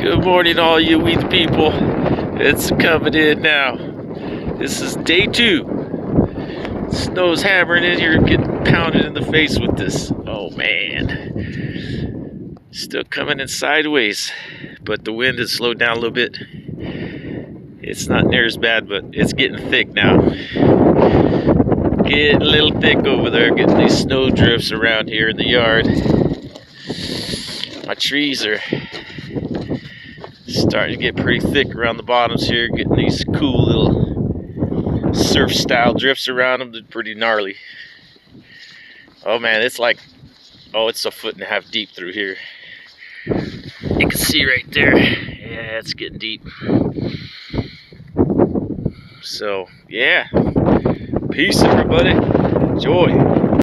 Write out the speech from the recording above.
Good morning, all you weed people. It's coming in now. This is day 2. Snow's hammering in here, getting pounded in the face with this. Oh man. Still coming in sideways, but the wind has slowed down a little bit. It's not near as bad, but it's getting thick now. Getting a little thick over there, getting these snow drifts around here in the yard. My trees are starting to get pretty thick around the bottoms here, getting these cool little surf style drifts around them. They're pretty gnarly. Oh man, it's like, oh, it's 1.5 feet deep through here. You can see right there. Yeah, it's getting deep. So yeah, peace everybody, enjoy.